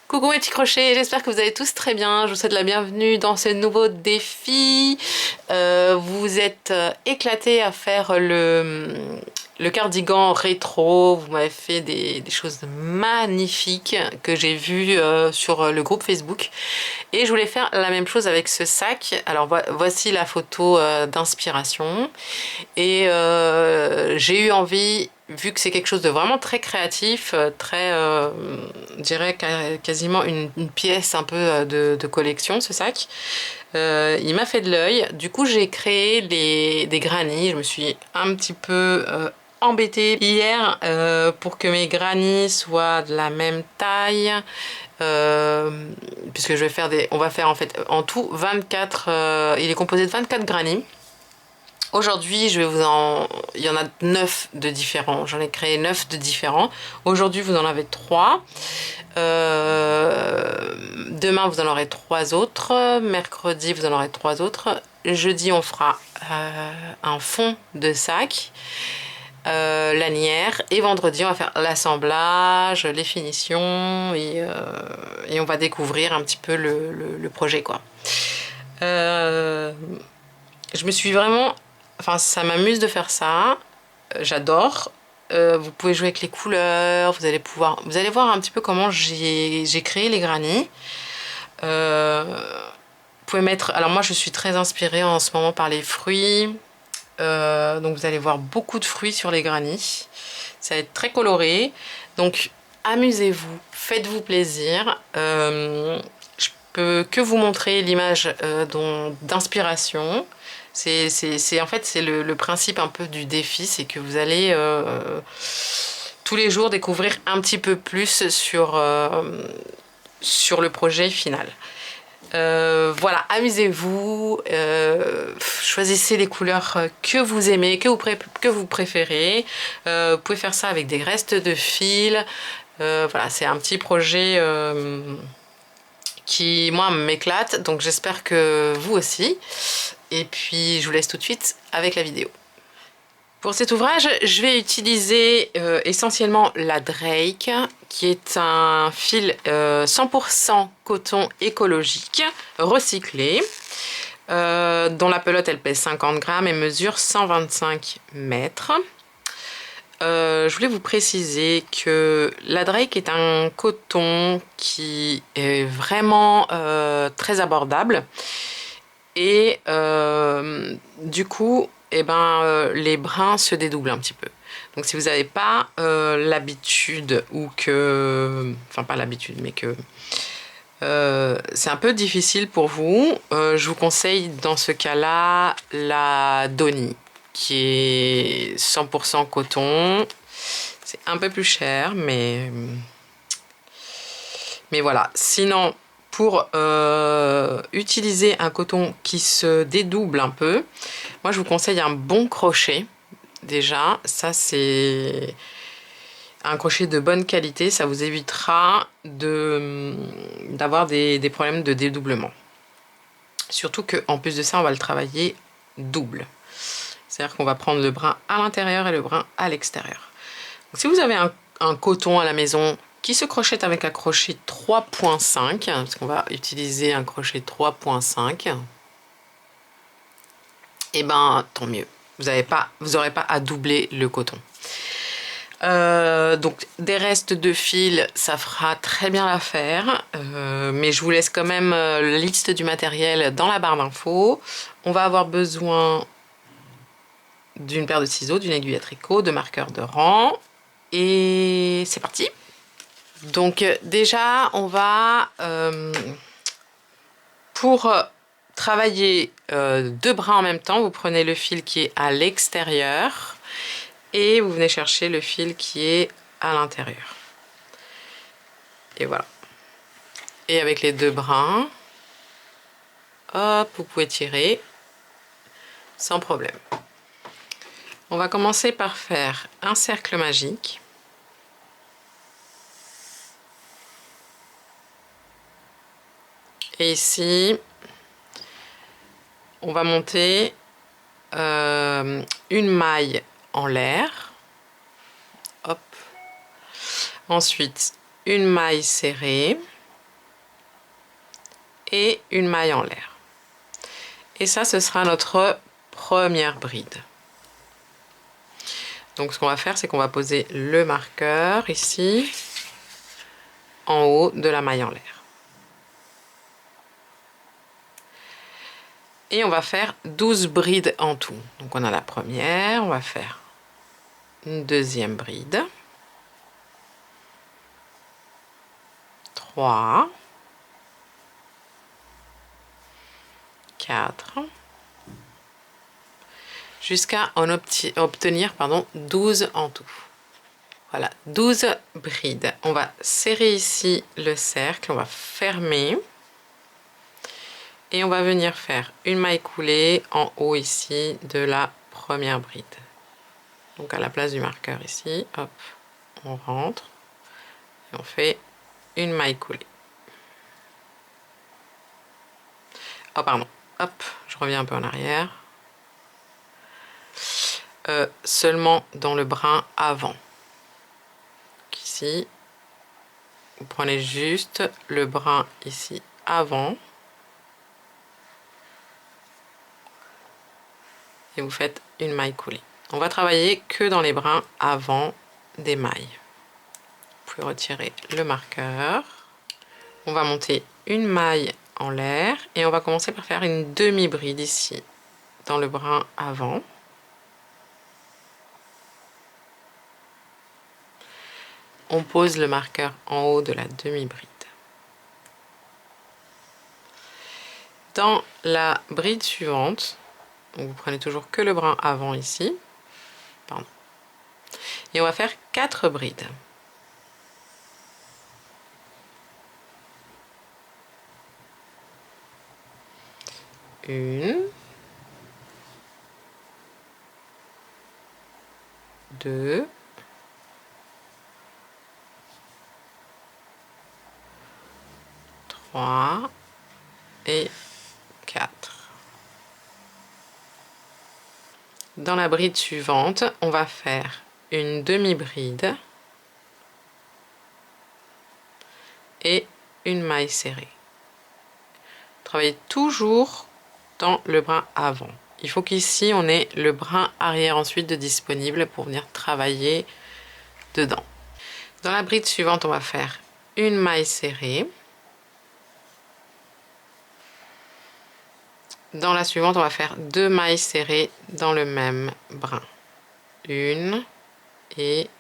Coucou mes petits crochets, j'espère que vous allez tous très bien. Je vous souhaite la bienvenue dans ce nouveau défi. Vous êtes éclatés à faire le cardigan rétro. Vous m'avez fait des choses magnifiques que j'ai vues sur le groupe Facebook. Et je voulais faire la même chose avec ce sac. Alors voici la photo d'inspiration. Et j'ai eu envie, vu que c'est quelque chose de vraiment très créatif, très, je dirais quasiment une pièce un peu de collection, ce sac. Il m'a fait de l'œil. Du coup, j'ai créé des grannies. Je me suis un petit peu embêtée hier pour que mes grannies soient de la même taille. Puisque on va faire en fait en tout 24, il est composé de 24 grannies. Aujourd'hui, il y en a 9 de différents. J'en ai créé 9 de différents. Aujourd'hui, vous en avez 3. Demain, vous en aurez 3 autres. Mercredi, vous en aurez 3 autres. Jeudi, on fera un fond de sac, lanière. Et vendredi, on va faire l'assemblage, les finitions. Et on va découvrir un petit peu le projet, quoi. Je me suis vraiment... Enfin, ça m'amuse de faire ça. J'adore. Vous pouvez jouer avec les couleurs. Vous allez voir un petit peu comment j'ai créé les grannies. Vous pouvez mettre... Alors moi, je suis très inspirée en ce moment par les fruits. Donc vous allez voir beaucoup de fruits sur les grannies. Ça va être très coloré. Donc amusez-vous. Faites-vous plaisir. Je peux que vous montrer l'image d'inspiration. En fait, c'est le principe un peu du défi, c'est que vous allez tous les jours découvrir un petit peu plus sur le projet final. Voilà, amusez-vous, choisissez les couleurs que vous aimez, que vous préférez. Vous pouvez faire ça avec des restes de fil. Voilà, c'est un petit projet qui, moi, m'éclate, donc j'espère que vous aussi. Et puis, je vous laisse tout de suite avec la vidéo. Pour cet ouvrage, je vais utiliser essentiellement la Drake, qui est un fil 100% coton écologique, recyclé, dont la pelote, elle pèse 50 grammes et mesure 125 mètres. Je voulais vous préciser que la Drake est un coton qui est vraiment très abordable. Et du coup, les brins se dédoublent un petit peu. Donc si vous n'avez pas l'habitude ou que... Enfin pas l'habitude, mais que c'est un peu difficile pour vous, je vous conseille dans ce cas-là la Doni, qui est 100% coton. C'est un peu plus cher, mais voilà. Sinon, pour utiliser un coton qui se dédouble un peu, moi je vous conseille un bon crochet. Déjà, ça c'est un crochet de bonne qualité, ça vous évitera d'avoir des problèmes de dédoublement. Surtout qu'en plus de ça, on va le travailler double. C'est-à-dire qu'on va prendre le brin à l'intérieur et le brin à l'extérieur. Si vous avez un coton à la maison qui se crochette avec un crochet 3.5, parce qu'on va utiliser un crochet 3.5, et ben tant mieux. Vous n'aurez pas à doubler le coton. Donc des restes de fil, ça fera très bien l'affaire, mais je vous laisse quand même la liste du matériel dans la barre d'infos. On va avoir besoin d'une paire de ciseaux, d'une aiguille à tricot, de marqueurs de rang, et c'est parti. Donc déjà, on va, pour travailler 2 brins en même temps, vous prenez le fil qui est à l'extérieur et vous venez chercher le fil qui est à l'intérieur. Et voilà. Et avec les 2 brins, hop, vous pouvez tirer sans problème. On va commencer par faire un cercle magique. Et ici, on va monter une maille en l'air hop. Ensuite, une maille serrée et une maille en l'air. Et ça, ce sera notre première bride. Donc ce qu'on va faire, c'est qu'on va poser le marqueur ici, en haut de la maille en l'air. Et on va faire 12 brides en tout. Donc on a la première, on va faire une deuxième bride. 3, 4, jusqu'à en obtenir 12 en tout. Voilà, 12 brides. On va serrer ici le cercle, on va fermer. Et on va venir faire une maille coulée en haut ici de la première bride. Donc à la place du marqueur ici, hop, on rentre et on fait une maille coulée. Oh pardon, hop, je reviens un peu en arrière. Seulement dans le brin avant. Donc ici, vous prenez juste le brin ici avant. Et vous faites une maille coulée. On va travailler que dans les brins avant des mailles. Vous pouvez retirer le marqueur. On va monter une maille en l'air et on va commencer par faire une demi-bride ici dans le brin avant. On pose le marqueur en haut de la demi-bride. Dans la bride suivante, donc vous prenez toujours que le brin avant ici, pardon, et on va faire 4 brides. Une, 2, 3 et 4. Dans la bride suivante, on va faire une demi-bride et une maille serrée. Travaillez toujours dans le brin avant. Il faut qu'ici on ait le brin arrière ensuite de disponible pour venir travailler dedans. Dans la bride suivante, on va faire une maille serrée. Dans la suivante, on va faire 2 mailles serrées dans le même brin. Une et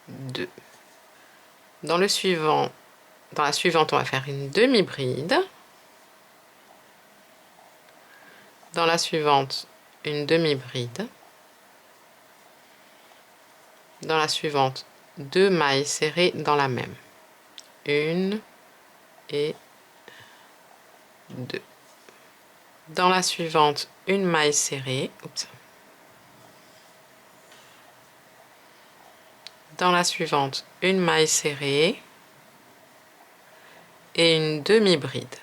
2. Dans la suivante, on va faire une demi-bride. Dans la suivante, une demi-bride. Dans la suivante, 2 mailles serrées dans la même. Une et 2. Dans la suivante, une maille serrée. Oups. Dans la suivante, une maille serrée et une demi-bride.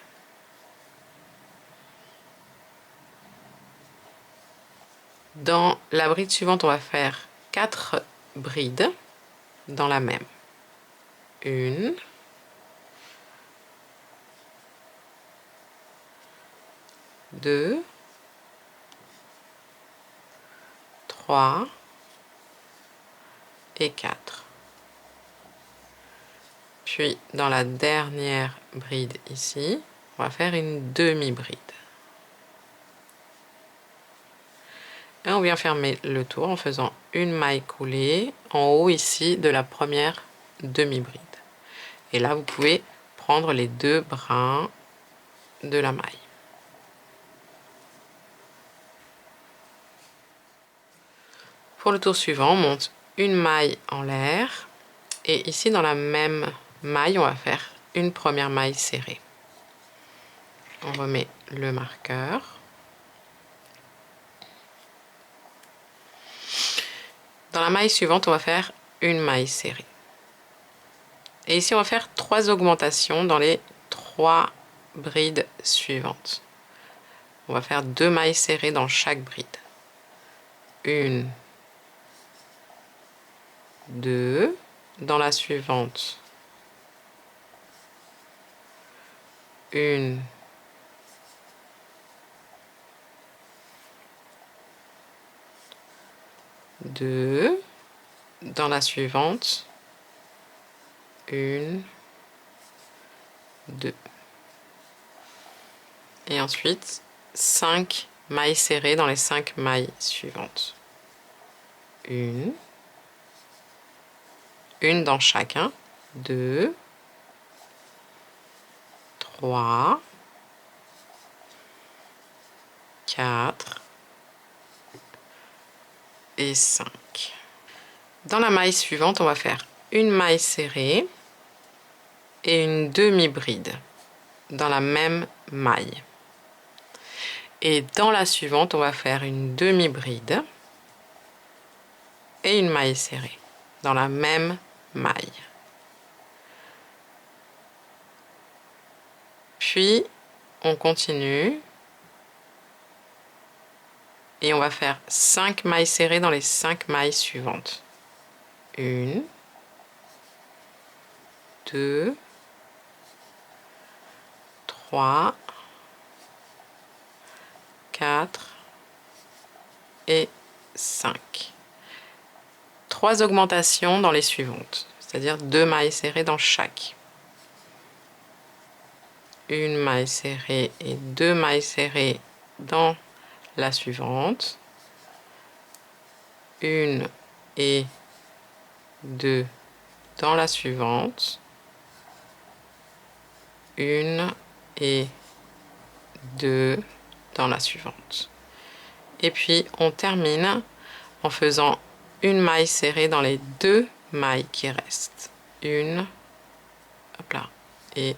Dans la bride suivante, on va faire 4 brides dans la même. Une, 2, 3 et 4. Puis dans la dernière bride ici, on va faire une demi-bride. Et on vient fermer le tour en faisant une maille coulée en haut ici de la première demi-bride. Et là, vous pouvez prendre les 2 brins de la maille. Pour le tour suivant, on monte une maille en l'air et ici dans la même maille, on va faire une première maille serrée. On remet le marqueur. Dans la maille suivante, on va faire une maille serrée. Et ici, on va faire 3 augmentations dans les 3 brides suivantes. On va faire 2 mailles serrées dans chaque bride. Une, 2, dans la suivante, 1, 2, dans la suivante, 1, 2. Et ensuite 5 mailles serrées dans les 5 mailles suivantes. Une dans chacun, 2, 3, 4 et 5. Dans la maille suivante, on va faire une maille serrée et une demi-bride dans la même maille. Et dans la suivante, on va faire une demi-bride et une maille serrée dans la même maille. Puis on continue et on va faire 5 mailles serrées dans les 5 mailles suivantes. 1, 2, 3, 4 et 5. 3 augmentations dans les suivantes, c'est-à-dire 2 mailles serrées dans chaque. Une maille serrée et 2 mailles serrées dans la suivante. 1 et 2 dans la suivante. 1 et 2 dans la suivante. Et puis on termine en faisant une maille serrée dans les 2 mailles qui restent. 1, hop là, et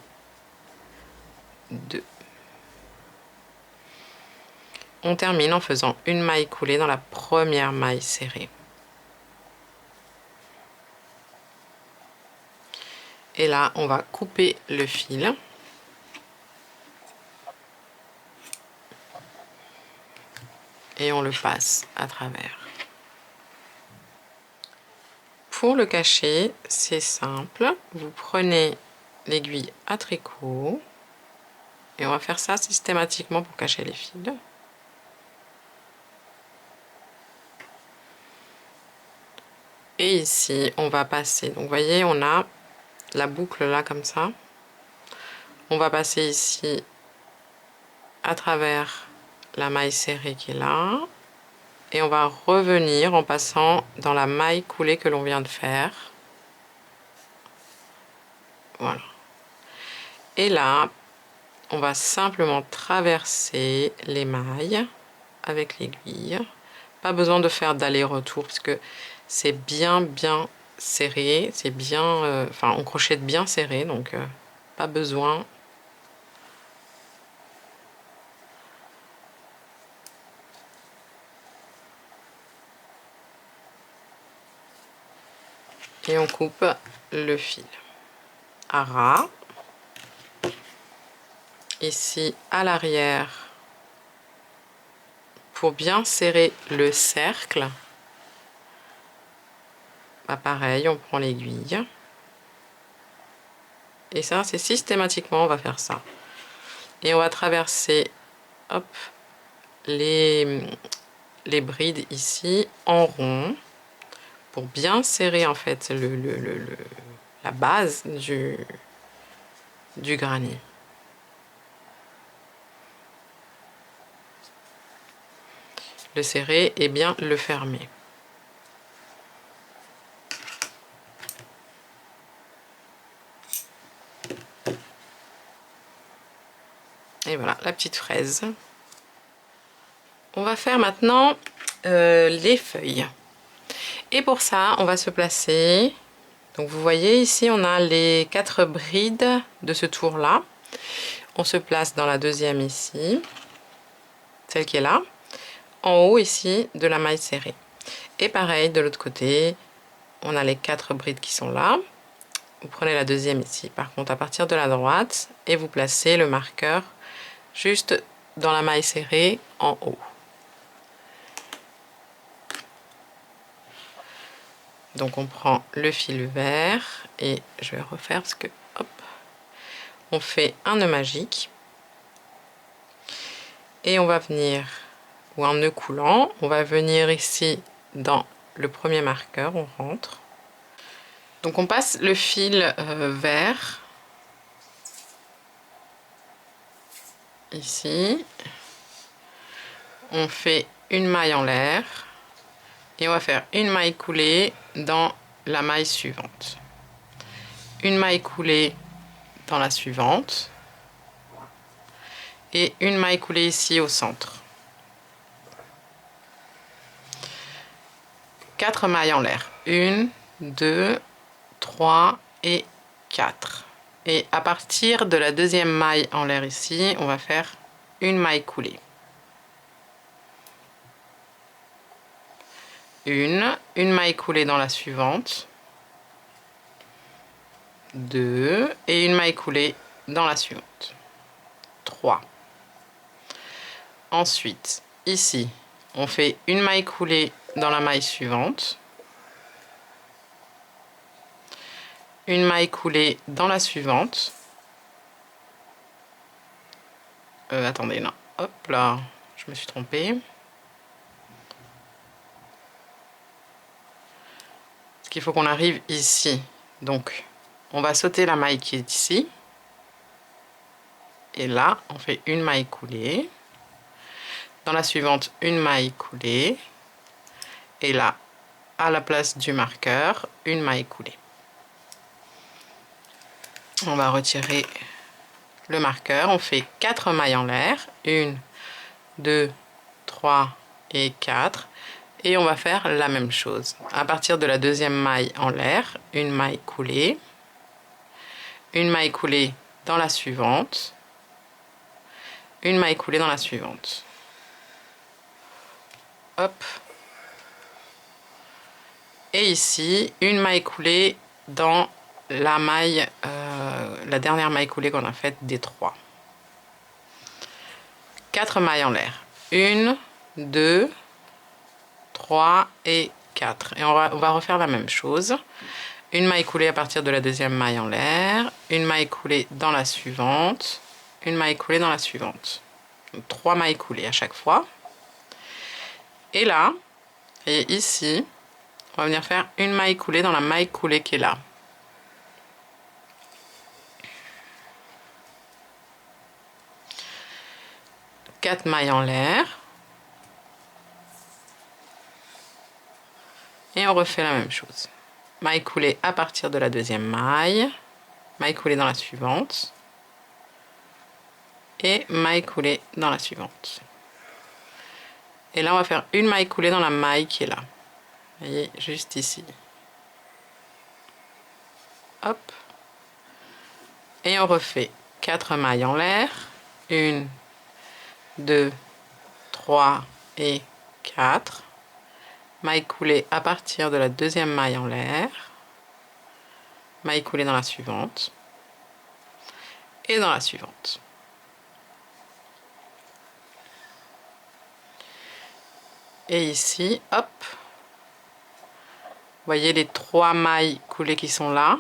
2. On termine en faisant une maille coulée dans la première maille serrée. Et là, on va couper le fil. Et on le passe à travers. Pour le cacher, c'est simple. Vous prenez l'aiguille à tricot. Et on va faire ça systématiquement pour cacher les fils. Et ici, on va passer. Donc, vous voyez, on a la boucle là comme ça. On va passer ici à travers la maille serrée qui est là. Et on va revenir en passant dans la maille coulée que l'on vient de faire. Voilà. Et là, on va simplement traverser les mailles avec l'aiguille. Pas besoin de faire d'aller-retour parce que c'est bien serré, c'est bien, enfin on crochette bien serré, donc pas besoin. Et on coupe le fil à ras. Ici à l'arrière, pour bien serrer le cercle, bah pareil, on prend l'aiguille. Et ça, c'est systématiquement, on va faire ça. Et on va traverser, hop, les brides ici en rond pour bien serrer en fait la base du granit. Le serrer et bien le fermer. Et voilà la petite fraise. On va faire maintenant les feuilles. Et pour ça, on va se placer. Donc vous voyez ici, on a les 4 brides de ce tour-là. On se place dans la deuxième ici, celle qui est là, en haut ici de la maille serrée. Et pareil, de l'autre côté, on a les 4 brides qui sont là. Vous prenez la deuxième ici, par contre à partir de la droite, et vous placez le marqueur juste dans la maille serrée en haut. Donc on prend le fil vert et je vais refaire parce que hop, on fait un nœud magique et on va venir, ou un nœud coulant, on va venir ici dans le premier marqueur, on rentre. Donc on passe le fil vert ici, on fait une maille en l'air et on va faire une maille coulée dans la maille suivante, une maille coulée dans la suivante et une maille coulée ici au centre. 4 mailles en l'air, 1, 2, 3 et 4. Et à partir de la deuxième maille en l'air ici, on va faire une maille coulée. Une maille coulée dans la suivante, 2 et une maille coulée dans la suivante, 3. Ensuite, ici, on fait une maille coulée dans la maille suivante, une maille coulée dans la suivante. Attendez, non, hop là, je me suis trompée. Parce qu'il faut qu'on arrive ici. Donc, on va sauter la maille qui est ici. Et là, on fait une maille coulée. Dans la suivante, une maille coulée. Et là, à la place du marqueur, une maille coulée. On va retirer le marqueur. On fait 4 mailles en l'air. 1, 2, 3 et 4. Et on va faire la même chose. À partir de la deuxième maille en l'air, une maille coulée. Une maille coulée dans la suivante. Une maille coulée dans la suivante. Hop. Et ici, une maille coulée dans la maille, la dernière maille coulée qu'on a faite des 3. 4 mailles en l'air. 1, 2, 3 et 4. Et on va refaire la même chose. Une maille coulée à partir de la deuxième maille en l'air. Une maille coulée dans la suivante. Une maille coulée dans la suivante. Donc, 3 mailles coulées à chaque fois. Et là, et ici, on va venir faire une maille coulée dans la maille coulée qui est là. Quatre mailles en l'air. Et on refait la même chose. Maille coulée à partir de la deuxième maille. Maille coulée dans la suivante. Et maille coulée dans la suivante. Et là, on va faire une maille coulée dans la maille qui est là. Vous voyez, juste ici. Hop. Et on refait 4 mailles en l'air. 1, 2, 3 et 4. Maille coulée à partir de la deuxième maille en l'air. Maille coulée dans la suivante. Et dans la suivante. Et ici, hop. Vous voyez les 3 mailles coulées qui sont là.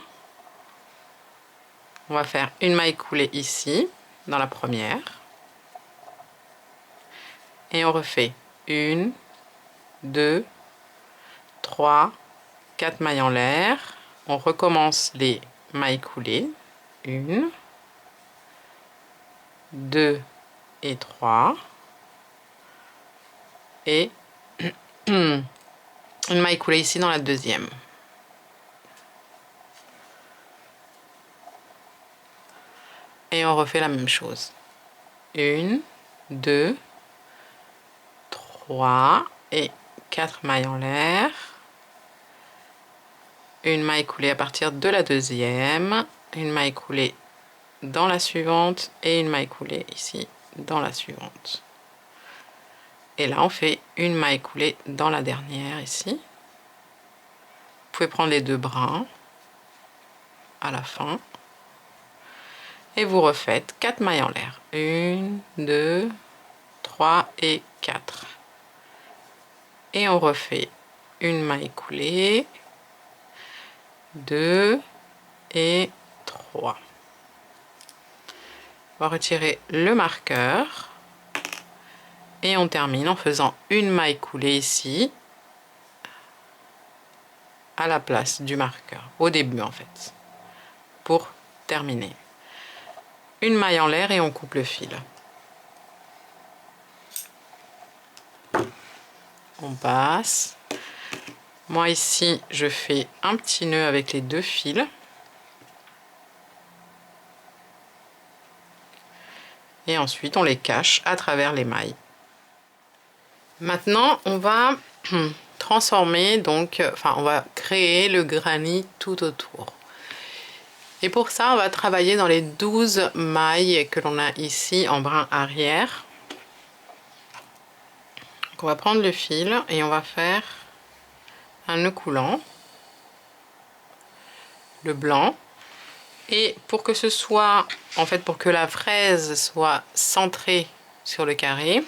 On va faire une maille coulée ici, dans la première. Et on refait 1, 2, 3, 4 mailles en l'air. On recommence les mailles coulées. 1, 2 et 3. Et une maille coulée ici dans la deuxième. Et on refait la même chose. 1, 2, 3 et 4 mailles en l'air. Une maille coulée à partir de la deuxième. Une maille coulée dans la suivante. Et une maille coulée ici dans la suivante. Et là, on fait une maille coulée dans la dernière ici. Vous pouvez prendre les 2 brins à la fin. Et vous refaites 4 mailles en l'air. 1, 2, 3 et 4. Et on refait une maille coulée 2 et 3. On va retirer le marqueur et on termine en faisant une maille coulée ici à la place du marqueur, au début en fait, pour terminer. Une maille en l'air et on coupe le fil. On passe. Moi ici, je fais un petit nœud avec les 2 fils. Et ensuite, on les cache à travers les mailles. Maintenant, on va transformer, donc, on va créer le granit tout autour. Et pour ça, on va travailler dans les 12 mailles que l'on a ici en brin arrière. Donc, on va prendre le fil et on va faire un nœud coulant, le blanc. Et pour que ce soit, en fait, pour que la fraise soit centrée sur le carré,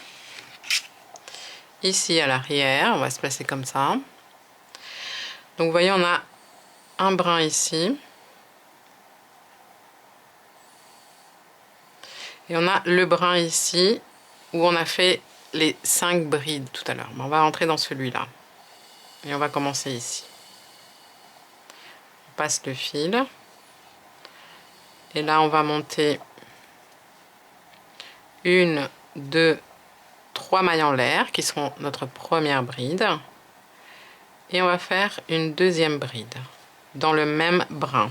ici à l'arrière, on va se placer comme ça. Donc vous voyez, on a un brin ici. Et on a le brin ici où on a fait les 5 brides tout à l'heure. On va rentrer dans celui-là. Et on va commencer ici. On passe le fil. Et là, on va monter 1, 2, 3 mailles en l'air qui seront notre première bride. Et on va faire une deuxième bride dans le même brin.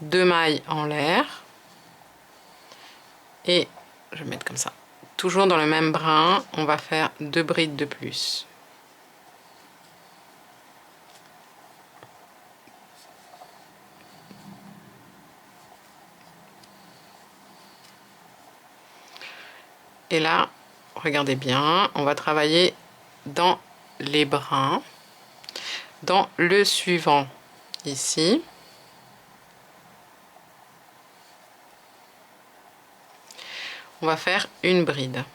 Deux mailles en l'air. Et je vais mettre comme ça. Toujours dans le même brin, on va faire 2 brides de plus. Et là, regardez bien, on va travailler dans les brins, dans le suivant, ici. On va faire une bride.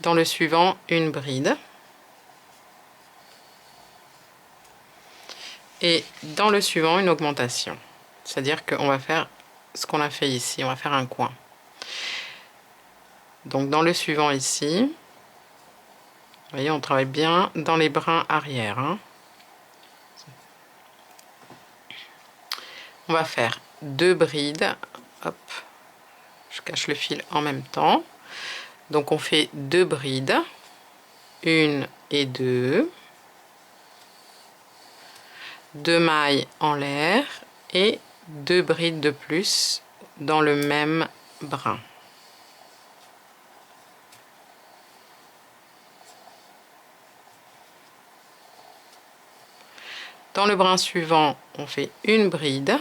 Dans le suivant, une bride. Et dans le suivant, une augmentation. C'est-à-dire qu'on va faire ce qu'on a fait ici, on va faire un coin. Donc dans le suivant ici, vous voyez, on travaille bien dans les brins arrière. Hein. On va faire 2 brides. Hop, je cache le fil en même temps. Donc on fait 2 brides, 1 et 2, 2 mailles en l'air et 2 brides de plus dans le même brin. Dans le brin suivant, on fait une bride.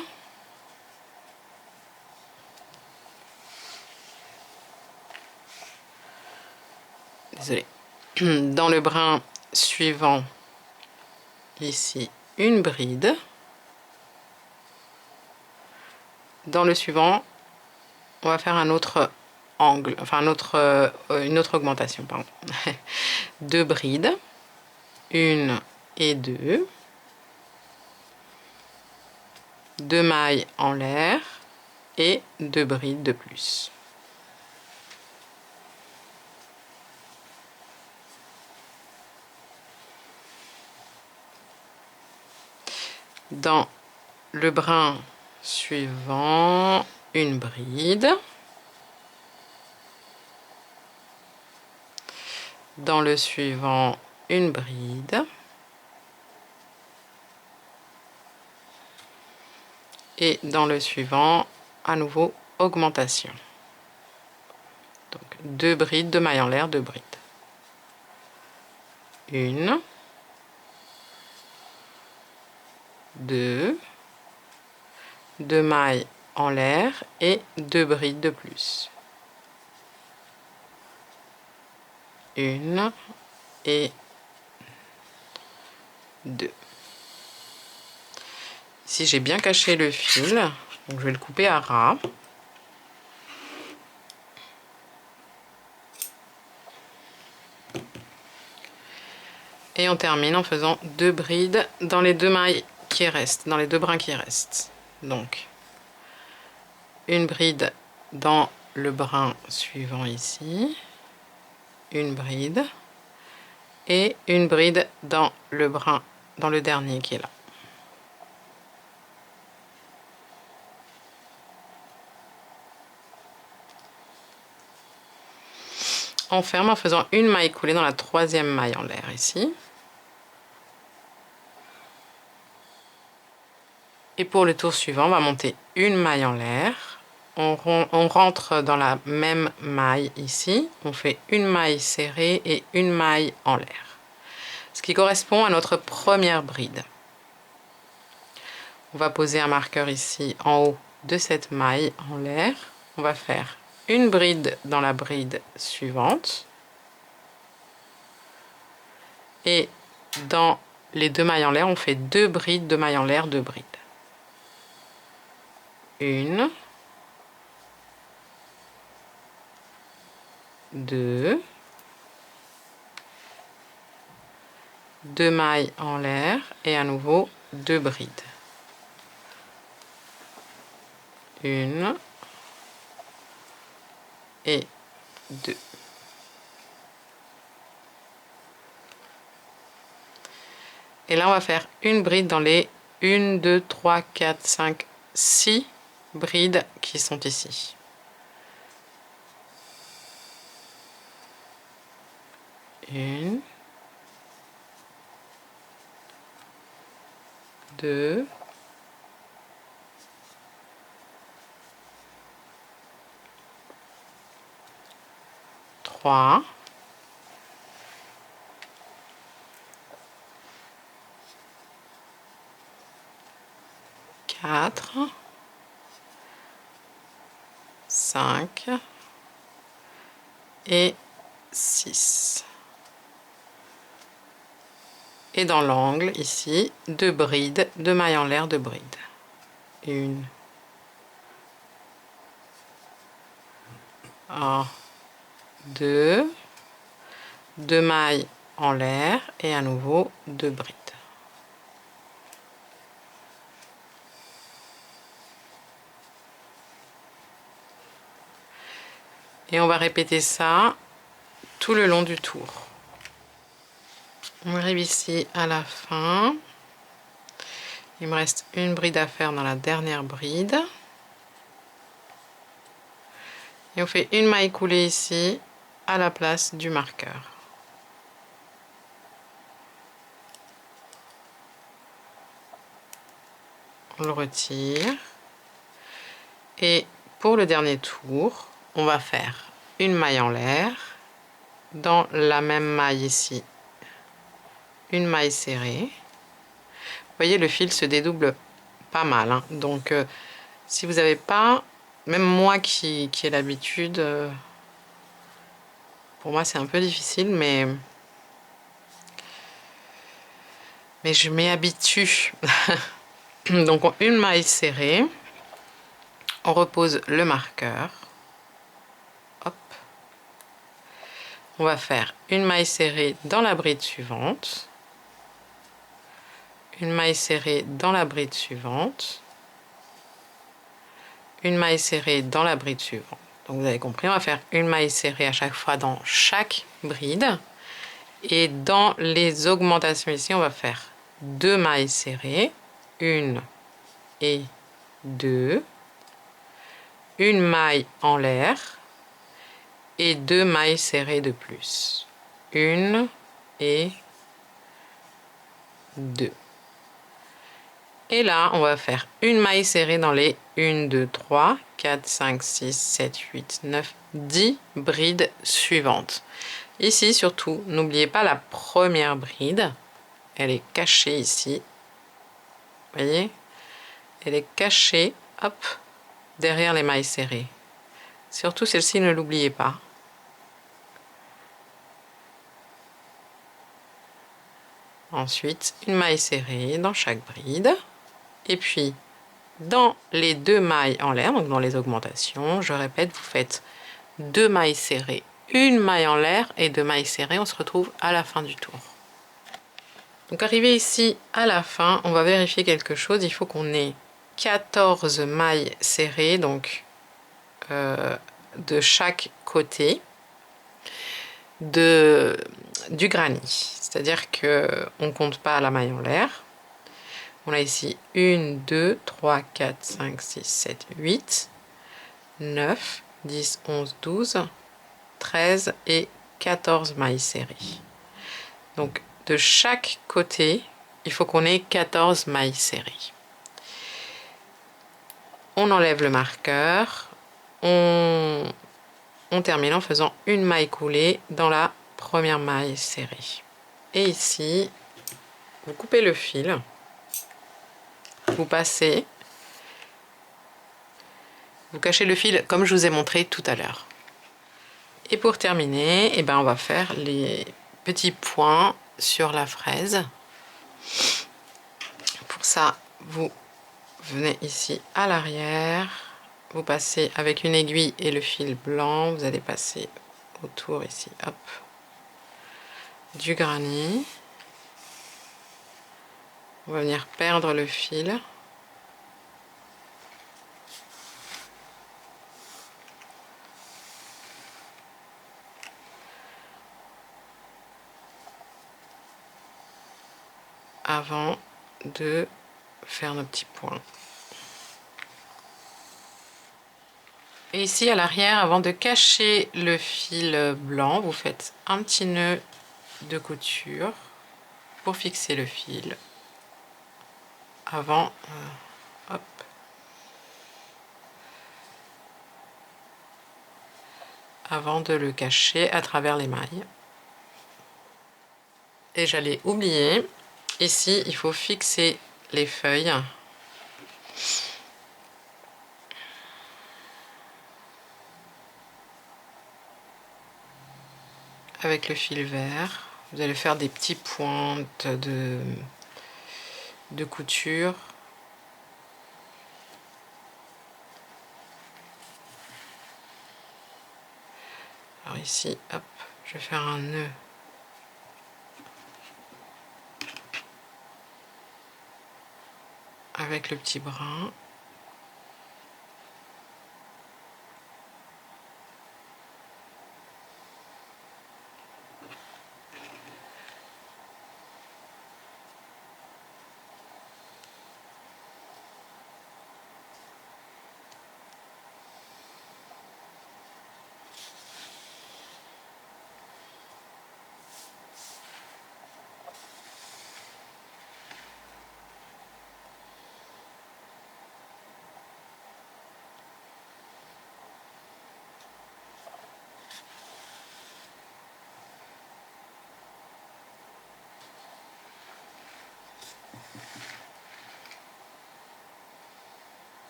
Désolée. Dans le brin suivant, ici, une bride. Dans le suivant, on va faire un autre angle, enfin une autre augmentation, pardon. 2 brides, 1 et 2. 2 mailles en l'air et 2 brides de plus. Dans le brin suivant, une bride. Dans le suivant, une bride. Et dans le suivant, à nouveau, augmentation. Donc 2 brides, 2 mailles en l'air, 2 brides. 1, 2, 2 mailles en l'air et 2 brides de plus. 1 et 2. Ici, j'ai bien caché le fil, donc je vais le couper à ras. Et on termine en faisant 2 brides dans les 2 mailles qui restent, dans les 2 brins qui restent. Donc, une bride dans le brin suivant ici, une bride, et une bride dans le brin, dans le dernier qui est là. On ferme en faisant une maille coulée dans la 3e maille en l'air ici. Et pour le tour suivant, on va monter une maille en l'air. On rentre dans la même maille ici. On fait une maille serrée et une maille en l'air. Ce qui correspond à notre première bride. On va poser un marqueur ici en haut de cette maille en l'air. On va faire une bride dans la bride suivante. Et dans les 2 mailles en l'air, on fait 2 brides, 2 mailles en l'air, 2 brides. Une, 2, 2 mailles en l'air et à nouveau 2 brides. Une et 2. Et là, on va faire une bride dans les 1, 2, 3, 4, 5, 6 brides qui sont ici. Une, 2, 3, 4, 5 et 6. Et dans l'angle ici, 2 brides, 2 mailles en l'air, 2 brides. Une, 2, 2 mailles en l'air et à nouveau 2 brides. Et on va répéter ça tout le long du tour. On arrive ici à la fin. Il me reste une bride à faire dans la dernière bride. Et on fait une maille coulée ici à la place du marqueur. On le retire. Et pour le dernier tour, on va faire une maille en l'air. Dans la même maille ici, une maille serrée. Vous voyez, le fil se dédouble pas mal. Hein. Donc, si vous n'avez pas, même moi qui ai l'habitude, pour moi c'est un peu difficile, mais je m'y habitue. Donc, une maille serrée. On repose le marqueur. Hop. On va faire une maille serrée dans la bride suivante. Une maille serrée dans la bride suivante. Une maille serrée dans la bride suivante. Donc vous avez compris, on va faire une maille serrée à chaque fois dans chaque bride. Et dans les augmentations ici, on va faire 2 mailles serrées. 1 et 2. Une maille en l'air. Et 2 mailles serrées de plus. 1 et 2. Et là, on va faire une maille serrée dans les 1, 2, 3, 4, 5, 6, 7, 8, 9, 10 brides suivantes. Ici, surtout, n'oubliez pas la première bride. Elle est cachée ici. Vous voyez? Elle est cachée, hop, derrière les mailles serrées. Surtout celle-ci, ne l'oubliez pas. Ensuite, une maille serrée dans chaque bride. Et puis, dans les 2 mailles en l'air, donc dans les augmentations, je répète, vous faites 2 mailles serrées, une maille en l'air et 2 mailles serrées. On se retrouve à la fin du tour. Donc arrivé ici à la fin, on va vérifier quelque chose. Il faut qu'on ait 14 mailles serrées, donc de chaque côté du granny. C'est-à-dire que on compte pas la maille en l'air. On a ici 1, 2, 3, 4, 5, 6, 7, 8, 9, 10, 11, 12, 13 et 14 mailles serrées. Donc de chaque côté, il faut qu'on ait 14 mailles serrées. On enlève le marqueur, on termine en faisant une maille coulée dans la première maille serrée. Et ici, vous coupez le fil, vous passez, vous cachez le fil comme je vous ai montré tout à l'heure. Et pour terminer, eh ben, on va faire les petits points sur la fraise. Pour ça, vous venez ici à l'arrière, vous passez avec une aiguille et le fil blanc, vous allez passer autour ici, hop, du granny. On va venir perdre le fil. Avant de faire nos petits points. Et ici à l'arrière, avant de cacher le fil blanc, vous faites un petit nœud de couture pour fixer le fil avant hop, avant de le cacher à travers les mailles. Et j'allais oublier, ici il faut fixer les feuilles avec le fil vert. Vous allez faire des petits pointes de couture. Alors ici, hop, je vais faire un nœud avec le petit brin.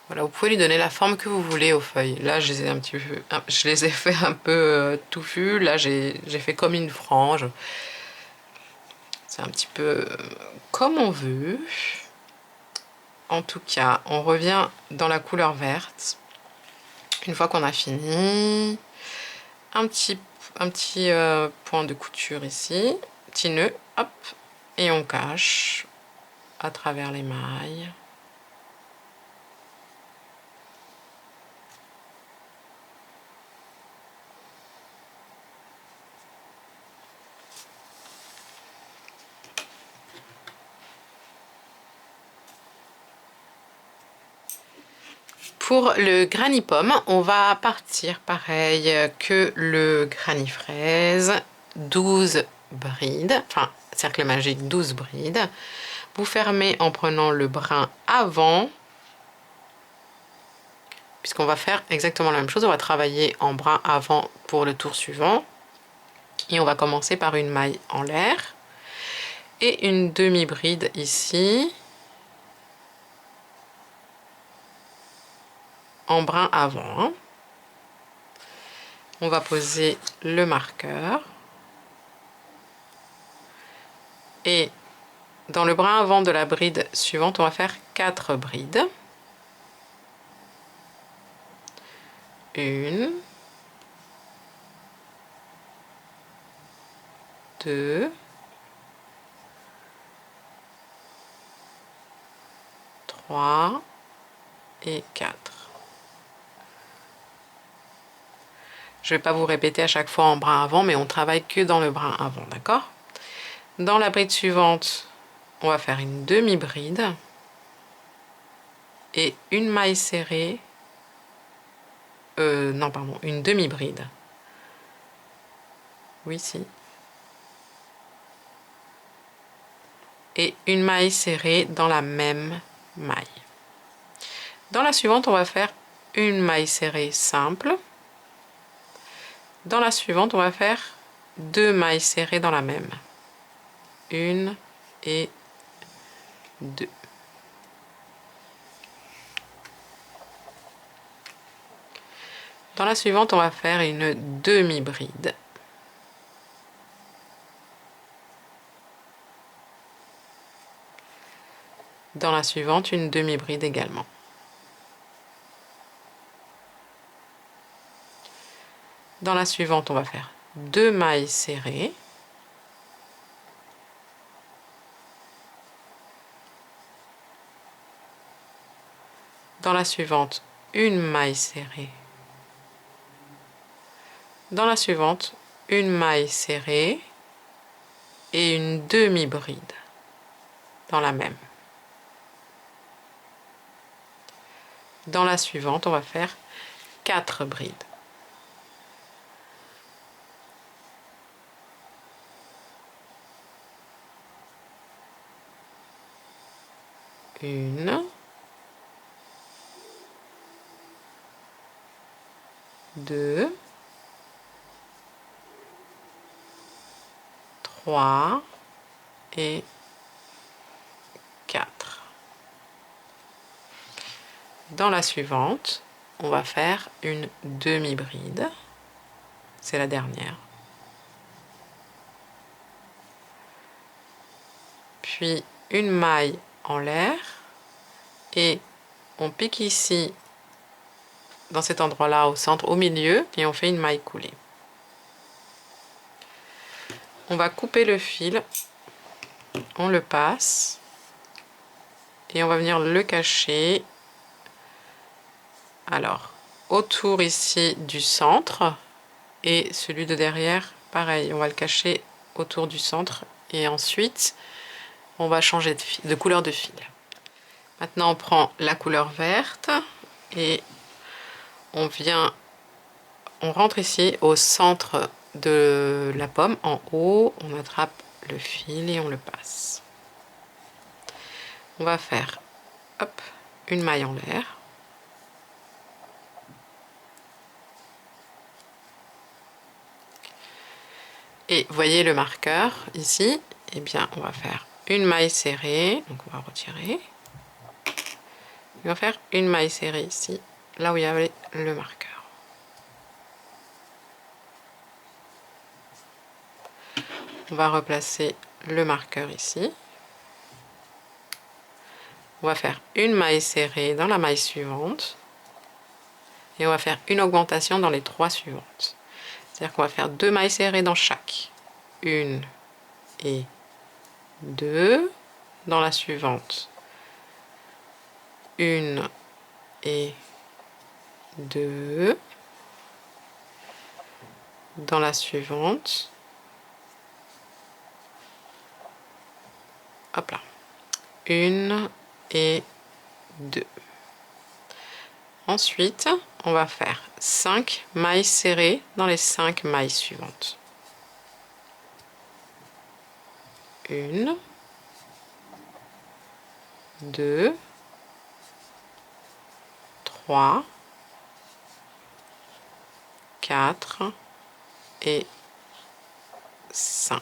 Voilà, vous pouvez lui donner la forme que vous voulez aux feuilles. Là, je les ai fait un peu touffus. Là, j'ai fait comme une frange. C'est un petit peu comme on veut. En tout cas, on revient dans la couleur verte. Une fois qu'on a fini, un petit point de couture ici, petit nœud, hop, et on cache à travers les mailles. Pour le granny pomme, on va partir pareil que le granny fraise, 12 brides, enfin cercle magique 12 brides. Vous fermez en prenant le brin avant puisqu'on va faire exactement la même chose. On va travailler en brin avant pour le tour suivant. Et on va commencer par une maille en l'air et une demi-bride ici en brin avant. Hein. On va poser le marqueur et dans le brin avant de la bride suivante, on va faire 4 brides. 1, 2, 3 et 4. Je ne vais pas vous répéter à chaque fois en brin avant, mais on travaille que dans le brin avant, d'accord? Dans la bride suivante, on va faire une demi-bride et une maille serrée. Non, pardon, une demi-bride. Oui, si. Et une maille serrée dans la même maille. Dans la suivante, on va faire une maille serrée simple. Dans la suivante, on va faire 2 mailles serrées dans la même. 1 et 2. Dans la suivante, on va faire une demi-bride. Dans la suivante, une demi-bride également. Dans la suivante, on va faire 2 mailles serrées. Dans la suivante, une maille serrée. Dans la suivante, une maille serrée et une demi-bride dans la même. Dans la suivante, on va faire 4 brides. Une, 2, 3 et 4. Dans la suivante, on va faire une demi-bride. C'est la dernière. Puis une maille en l'air et on pique ici dans cet endroit-là au centre, au milieu, et on fait une maille coulée. On va couper le fil, on le passe et on va venir le cacher. Alors, autour ici du centre et celui de derrière, pareil, on va le cacher autour du centre et ensuite on va changer de couleur de fil. Maintenant on prend la couleur verte et on rentre ici au centre de la pomme, en haut, on attrape le fil et on le passe. On va faire hop, une maille en l'air. Et voyez le marqueur ici, eh bien on va faire une maille serrée, donc on va retirer. On va faire une maille serrée ici, là où il y avait le marqueur. On va replacer le marqueur ici. On va faire une maille serrée dans la maille suivante. Et on va faire une augmentation dans les 3 suivantes. C'est-à-dire qu'on va faire 2 mailles serrées dans chaque. 1 et 2. Dans la suivante, 1 et 2. Dans la suivante, hop là, 1 et 2. Ensuite, on va faire 5 mailles serrées dans les 5 mailles suivantes. 1, 2, 3 4 et 5.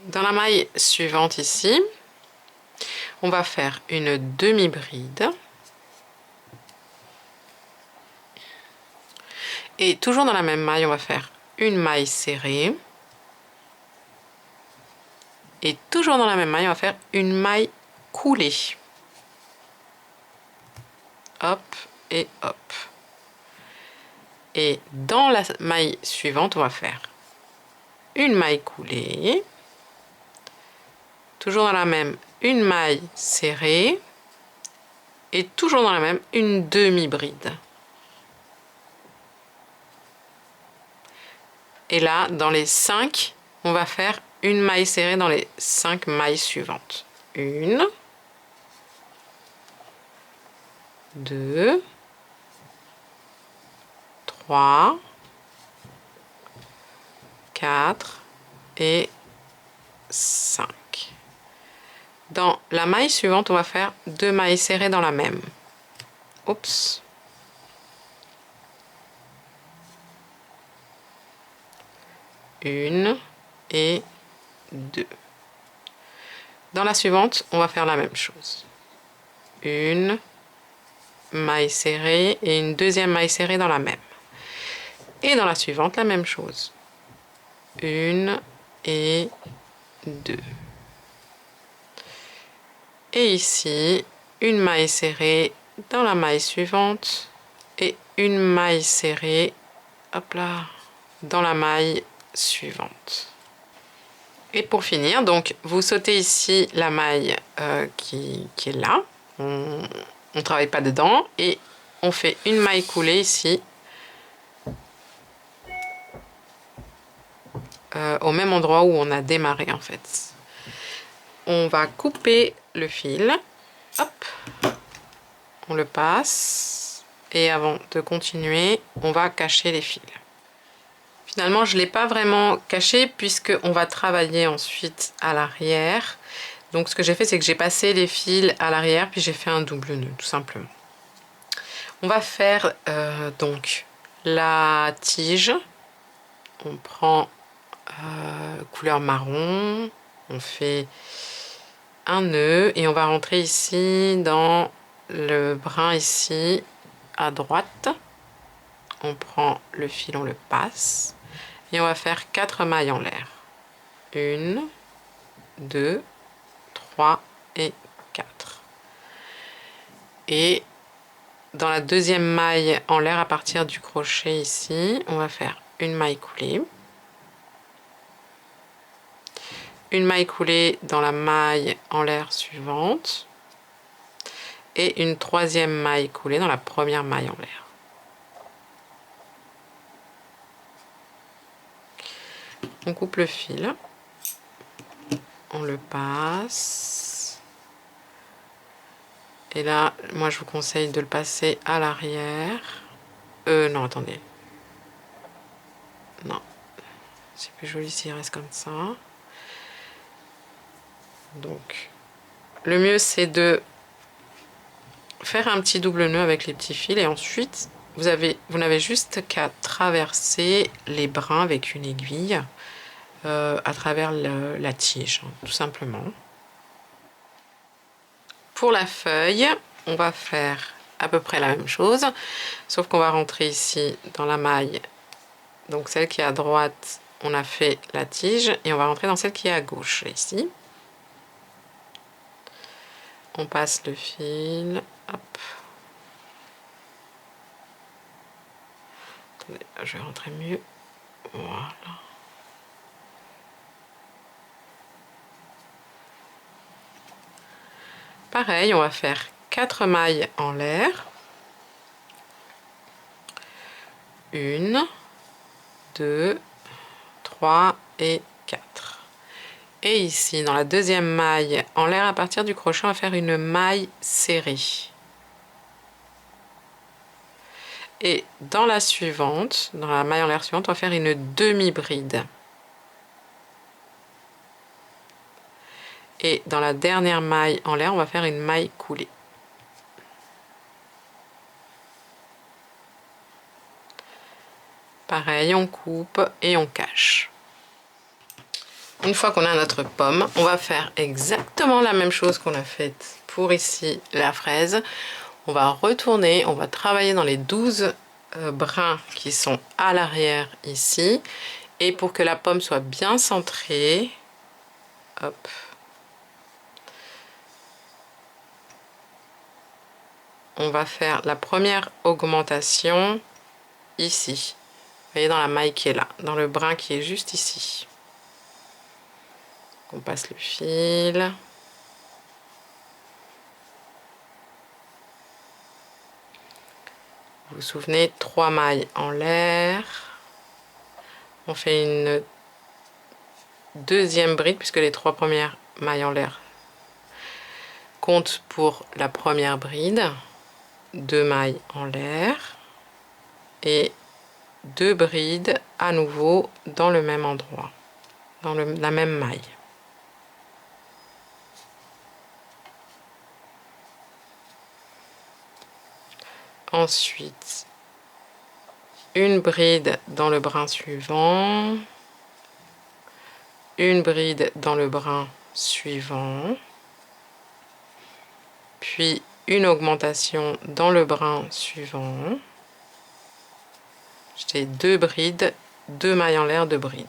Dans la maille suivante ici, on va faire une demi-bride. Et toujours dans la même maille, on va faire une maille serrée. Et toujours dans la même maille, on va faire une maille coulée. Hop et hop. Et dans la maille suivante, on va faire une maille coulée. Toujours dans la même, une maille serrée. Et toujours dans la même, une demi-bride. Et là, dans les 5, on va faire une maille serrée dans les 5 mailles suivantes. 1, 2, 3, 4 et 5. Dans la maille suivante, on va faire 2 mailles serrées dans la même. Oups. Une et 2. Dans la suivante, on va faire la même chose. Une maille serrée et une deuxième maille serrée dans la même. Et dans la suivante, la même chose. Une et 2. Et ici, une maille serrée dans la maille suivante et une maille serrée, hop là, dans la maille suivante. Et pour finir, donc vous sautez ici la maille qui est là, on ne travaille pas dedans, et on fait une maille coulée ici, au même endroit où on a démarré en fait. On va couper le fil, hop, on le passe, et avant de continuer, on va cacher les fils. Finalement, je ne l'ai pas vraiment caché puisque on va travailler ensuite à l'arrière. Donc ce que j'ai fait, c'est que j'ai passé les fils à l'arrière, puis j'ai fait un double nœud, tout simplement. On va faire donc la tige. On prend couleur marron, on fait un nœud et on va rentrer ici dans le brin ici à droite. On prend le fil, on le passe. Et on va faire 4 mailles en l'air. 1, 2, 3 et 4. Et dans la deuxième maille en l'air à partir du crochet ici, on va faire une maille coulée. Une maille coulée dans la maille en l'air suivante. Et une troisième maille coulée dans la première maille en l'air. On coupe le fil, on le passe, et là, moi je vous conseille de le passer à l'arrière. Non, attendez. Non, c'est plus joli s'il reste comme ça. Donc, le mieux c'est de faire un petit double nœud avec les petits fils, et ensuite, vous n'avez juste qu'à traverser les brins avec une aiguille. À travers la tige, tout simplement. Pour la feuille, on va faire à peu près la même chose, sauf qu'on va rentrer ici dans la maille, donc celle qui est à droite, on a fait la tige, et on va rentrer dans celle qui est à gauche, ici. On passe le fil, hop. Attendez, je vais rentrer mieux, voilà. Pareil, on va faire 4 mailles en l'air. 1, 2, 3 et 4. Et ici, dans la deuxième maille en l'air à partir du crochet, on va faire une maille serrée. Et dans la suivante, dans la maille en l'air suivante, on va faire une demi-bride. Et dans la dernière maille en l'air, on va faire une maille coulée. Pareil, on coupe et on cache. Une fois qu'on a notre pomme, on va faire exactement la même chose qu'on a faite pour ici la fraise. On va retourner, on va travailler dans les 12 brins qui sont à l'arrière ici. Et pour que la pomme soit bien centrée, hop, on va faire la première augmentation ici. Vous voyez dans la maille qui est là, dans le brin qui est juste ici. On passe le fil. Vous vous souvenez, 3 mailles en l'air. On fait une deuxième bride puisque les 3 premières mailles en l'air comptent pour la première bride. 2 mailles en l'air et 2 brides à nouveau dans le même endroit, dans la même maille. Ensuite, une bride dans le brin suivant, une bride dans le brin suivant, puis une augmentation dans le brin suivant. J'ai 2 brides, 2 mailles en l'air, 2 brides.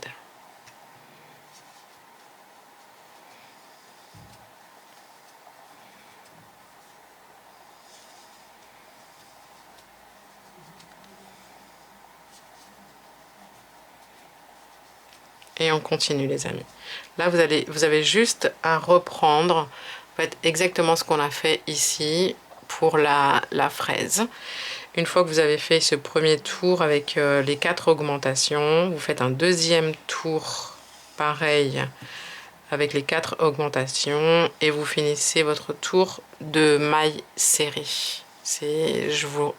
Et on continue les amis. Là vous avez juste à reprendre en fait, exactement ce qu'on a fait ici pour la fraise. Une fois que vous avez fait ce premier tour avec les 4 augmentations, vous faites un deuxième tour pareil avec les 4 augmentations et vous finissez votre tour de mailles serrées. Je vous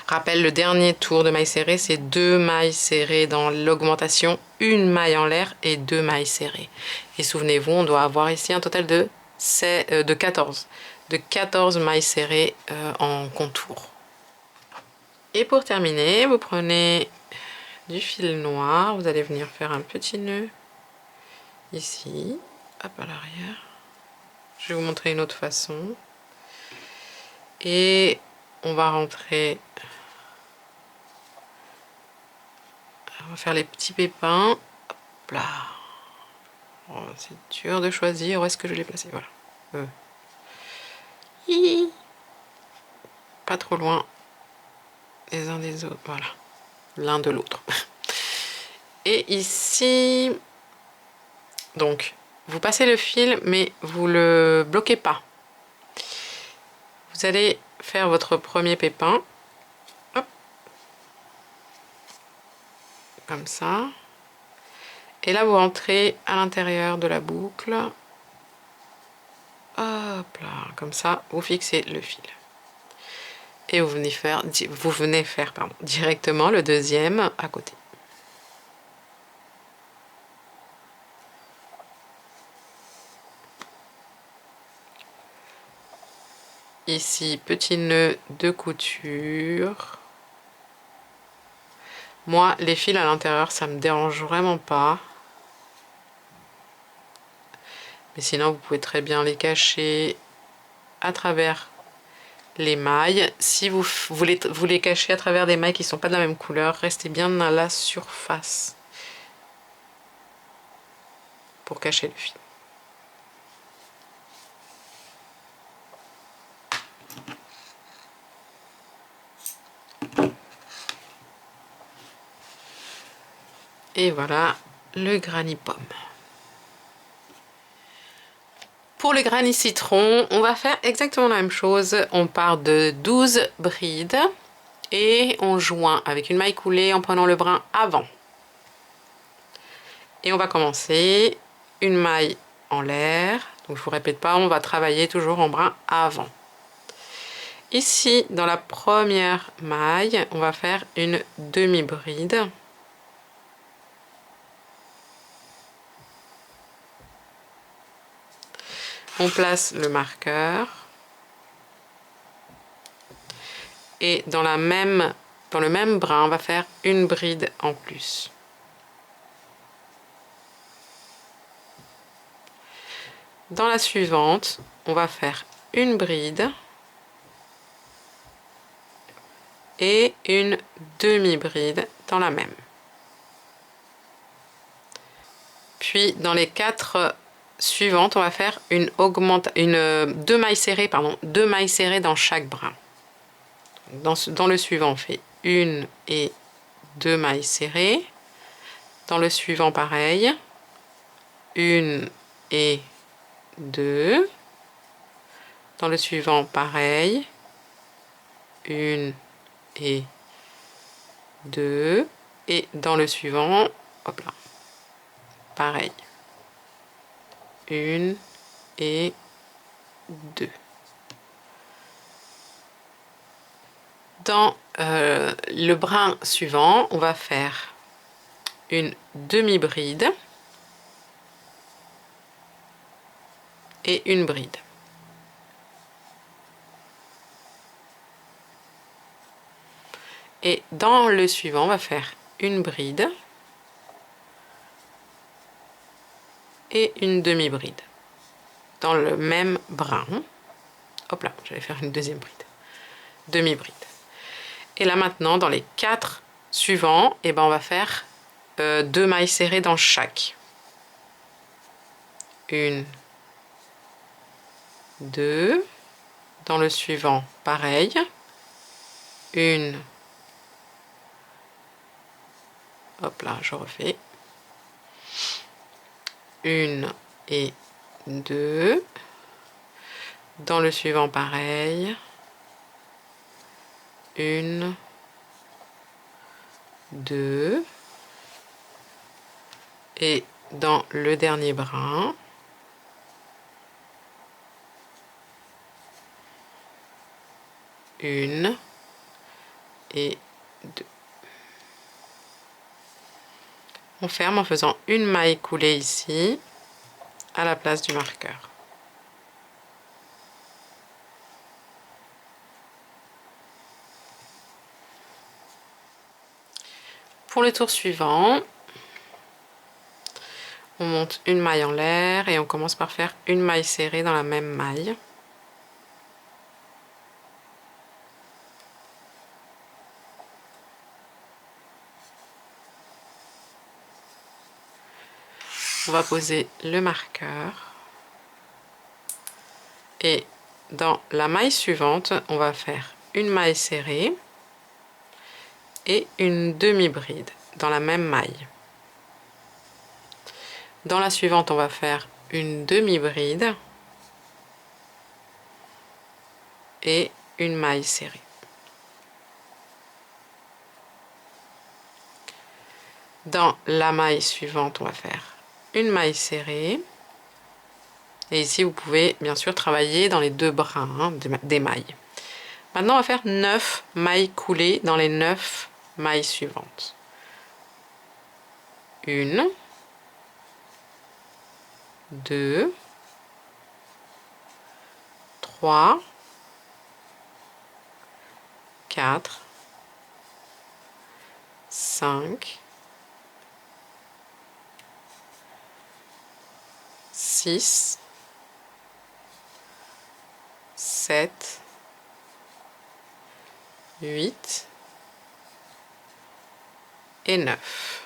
rappelle, le dernier tour de mailles serrées, c'est 2 mailles serrées dans l'augmentation, 1 maille en l'air et 2 mailles serrées. Et souvenez-vous, on doit avoir ici un total de 14. De 14 mailles serrées en contour. Et pour terminer, vous prenez du fil noir, vous allez venir faire un petit nœud ici, hop à l'arrière. Je vais vous montrer une autre façon. Et on va rentrer, on va faire les petits pépins. Hop là. Oh, c'est dur de choisir où est-ce que je l'ai placé. Voilà. Pas trop loin les uns des autres. Voilà. L'un de l'autre. Et ici, donc, vous passez le fil, mais vous le bloquez pas. Vous allez faire votre premier pépin. Hop. Comme ça. Et là, vous rentrez à l'intérieur de la boucle. Hop là, comme ça, vous fixez le fil. Et vous venez faire directement le deuxième à côté. Ici, petit nœud de couture. Moi, les fils à l'intérieur, ça me dérange vraiment pas. Mais sinon, vous pouvez très bien les cacher à travers les mailles. Si vous les cachez à travers des mailles qui ne sont pas de la même couleur, restez bien dans la surface pour cacher le fil. Et voilà le granny pomme. Pour le granny citron, on va faire exactement la même chose. On part de 12 brides et on joint avec une maille coulée en prenant le brin avant. Et on va commencer une maille en l'air. Donc je vous répète pas, on va travailler toujours en brin avant. Ici, dans la première maille, on va faire une demi-bride. On place le marqueur. Et dans la même dans le même brin, on va faire une bride en plus. Dans la suivante, on va faire une bride et une demi-bride dans la même. Puis dans les 4 suivantes, on va faire deux mailles serrées, deux mailles serrées dans chaque brin. Dans le suivant, on fait une et deux mailles serrées. Dans le suivant, pareil, une et deux. Dans le suivant, pareil, une et deux. Et dans le suivant, hop là, pareil, une et deux. Dans le brin suivant, on va faire une demi-bride et une bride. Et dans le suivant, on va faire une bride et une demi-bride dans le même brin. Hop là, j'allais faire une deuxième bride, demi-bride. Et là maintenant, dans les 4 suivants, et ben on va faire deux mailles serrées dans chaque. Une, deux. Dans le suivant, pareil. Une. Hop là, je refais. Une et deux. Dans le suivant, pareil. Une, deux. Et dans le dernier brin, une et deux. On ferme en faisant une maille coulée ici à la place du marqueur. Pour le tour suivant, on monte une maille en l'air et on commence par faire une maille serrée dans la même maille. On va poser le marqueur et dans la maille suivante, on va faire une maille serrée et une demi-bride dans la même maille. Dans la suivante, on va faire une demi-bride et une maille serrée. Dans la maille suivante, on va faire une maille serrée. Et ici, vous pouvez bien sûr travailler dans les 2 brins des mailles. Maintenant, on va faire 9 mailles coulées dans les 9 mailles suivantes. Une, deux, trois, quatre, 5, 6, 7, 8 et 9.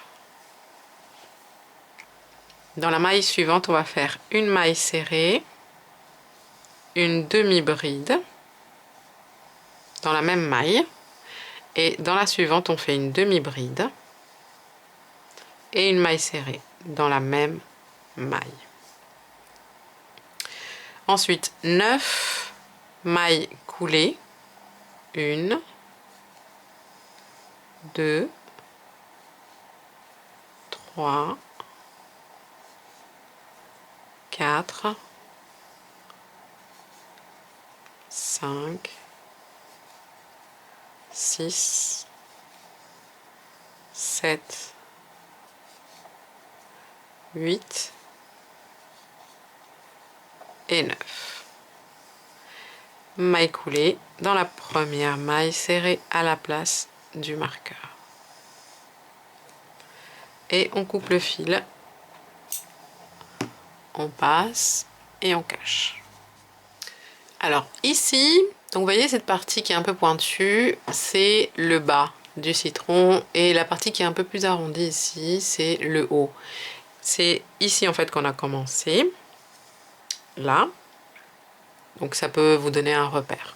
Dans la maille suivante, on va faire une maille serrée, une demi-bride dans la même maille. Et dans la suivante, on fait une demi-bride et une maille serrée dans la même maille. Ensuite, 9 mailles coulées. 1, 2, 3, 4, 5, 6, 7, 8 et 9. Maille coulée dans la première maille serrée à la place du marqueur. Et on coupe le fil, on passe et on cache. Alors ici, donc vous voyez cette partie qui est un peu pointue, c'est le bas du citron, et la partie qui est un peu plus arrondie ici, c'est le haut. C'est ici en fait qu'on a commencé, là, donc ça peut vous donner un repère.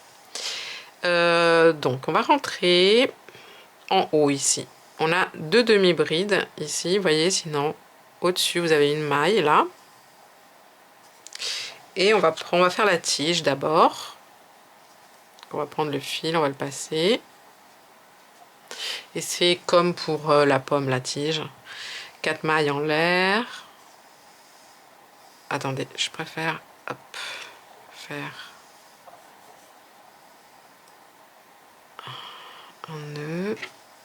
Donc on va rentrer en haut ici. On a 2 demi-brides ici, vous voyez, sinon au-dessus vous avez une maille là. Et on va faire la tige d'abord. On va prendre le fil, on va le passer. Et c'est comme pour la pomme, la tige. 4 mailles en l'air. Attendez, je préfère hop, faire un nœud.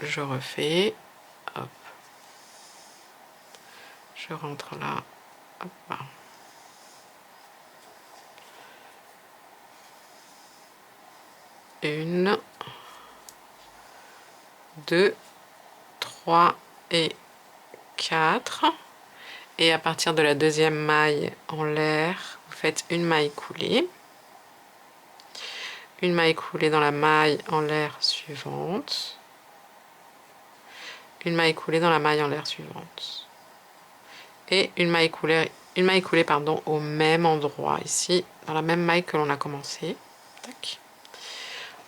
Je refais. Hop. Je rentre là. Hop là. Une, 2, 3 et 4. Et à partir de la deuxième maille en l'air, vous faites une maille coulée. Une maille coulée dans la maille en l'air suivante. Une maille coulée dans la maille en l'air suivante. Et une maille coulée pardon, au même endroit, ici, dans la même maille que l'on a commencé. Tac.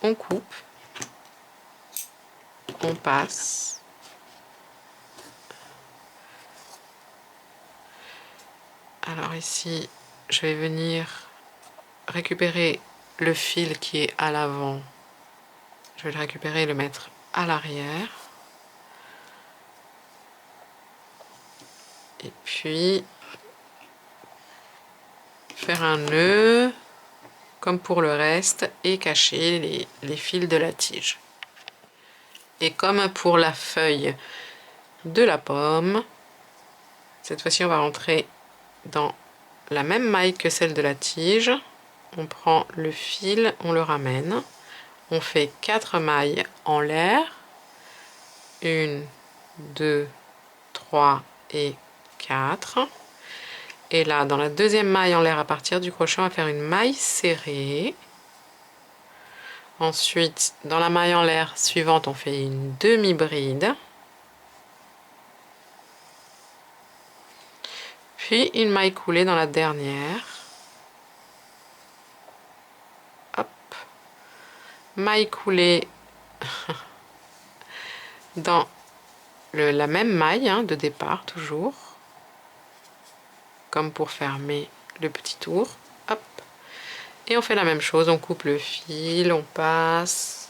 On coupe. On passe. Alors ici, je vais venir récupérer le fil qui est à l'avant. Je vais le récupérer et le mettre à l'arrière. Et puis, faire un nœud, comme pour le reste, et cacher les fils de la tige. Et comme pour la feuille de la pomme, cette fois-ci, on va rentrer dans la même maille que celle de la tige. On prend le fil, on le ramène. On fait 4 mailles en l'air. 1, 2, 3 et 4. Et là, dans la deuxième maille en l'air, à partir du crochet, on va faire une maille serrée. Ensuite, dans la maille en l'air suivante, on fait une demi-bride. Puis une maille coulée dans la dernière. Hop. Maille coulée dans la même maille de départ, toujours. Comme pour fermer le petit tour. Hop. Et on fait la même chose, on coupe le fil, on passe.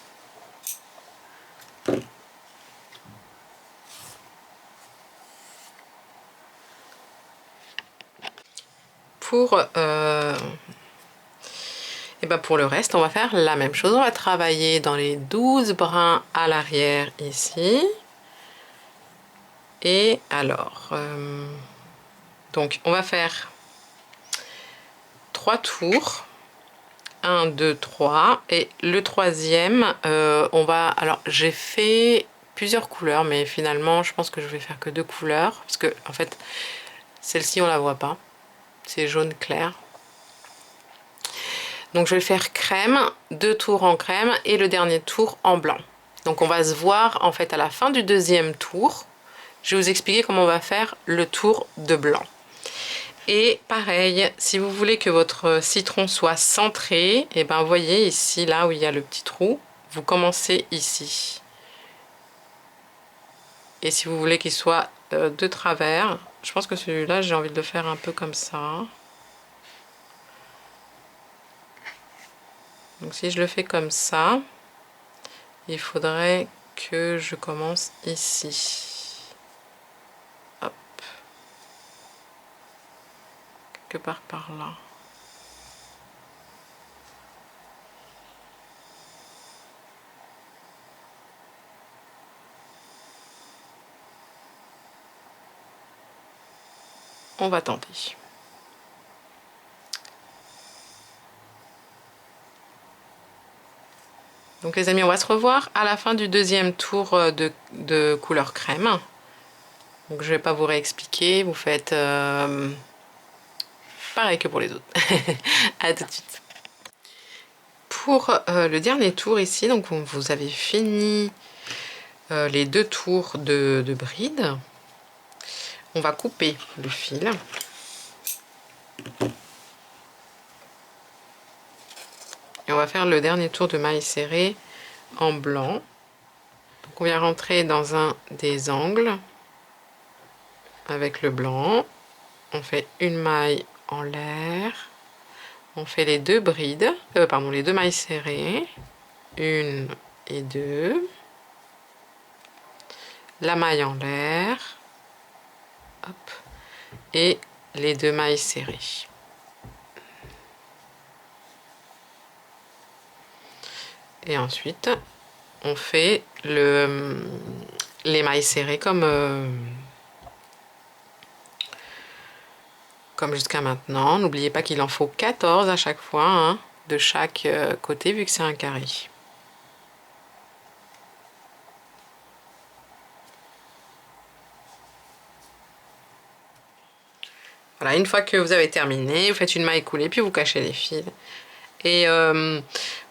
Pour le reste, on va faire la même chose. On va travailler dans les 12 brins à l'arrière ici. Et alors, donc on va faire 3 tours. 1, 2, 3. Et le troisième, alors j'ai fait plusieurs couleurs, mais finalement je pense que je vais faire que 2 couleurs. Parce que en fait, celle-ci on la voit pas. C'est jaune clair. Donc je vais faire crème, 2 tours en crème et le dernier tour en blanc. Donc on va se voir en fait à la fin du deuxième tour. Je vais vous expliquer comment on va faire le tour de blanc. Et pareil, si vous voulez que votre citron soit centré, et ben voyez ici, là où il y a le petit trou, vous commencez ici. Et si vous voulez qu'il soit de travers, je pense que celui-là, j'ai envie de le faire un peu comme ça. Donc si je le fais comme ça, il faudrait que je commence ici. Hop. Quelque part par là. On va tenter. Donc les amis, on va se revoir à la fin du deuxième tour de couleur crème. Donc je vais pas vous réexpliquer, vous faites pareil que pour les autres. À tout de suite. Pour le dernier tour ici, donc vous avez fini les 2 tours de bride. On va couper le fil. Et on va faire le dernier tour de maille serrée en blanc. Donc on vient rentrer dans un des angles avec le blanc. On fait une maille en l'air. On fait les 2 brides, les 2 mailles serrées. 1 et 2. La maille en l'air. Hop. Et les 2 mailles serrées. Et ensuite, on fait les mailles serrées comme jusqu'à maintenant. N'oubliez pas qu'il en faut 14 à chaque fois, hein, de chaque côté, vu que c'est un carré. Voilà, une fois que vous avez terminé, vous faites une maille coulée, puis vous cachez les fils. Et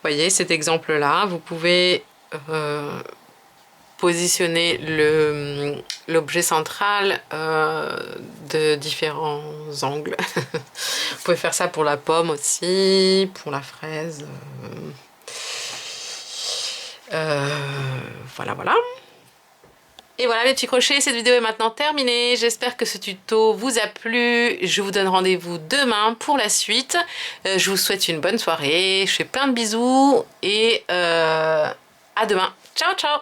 voyez cet exemple-là, vous pouvez positionner l'objet central de différents angles. Vous pouvez faire ça pour la pomme aussi, pour la fraise. Voilà, voilà. Et voilà mes petits crochets, cette vidéo est maintenant terminée. J'espère que ce tuto vous a plu. Je vous donne rendez-vous demain pour la suite. Je vous souhaite une bonne soirée. Je fais plein de bisous et à demain. Ciao, ciao!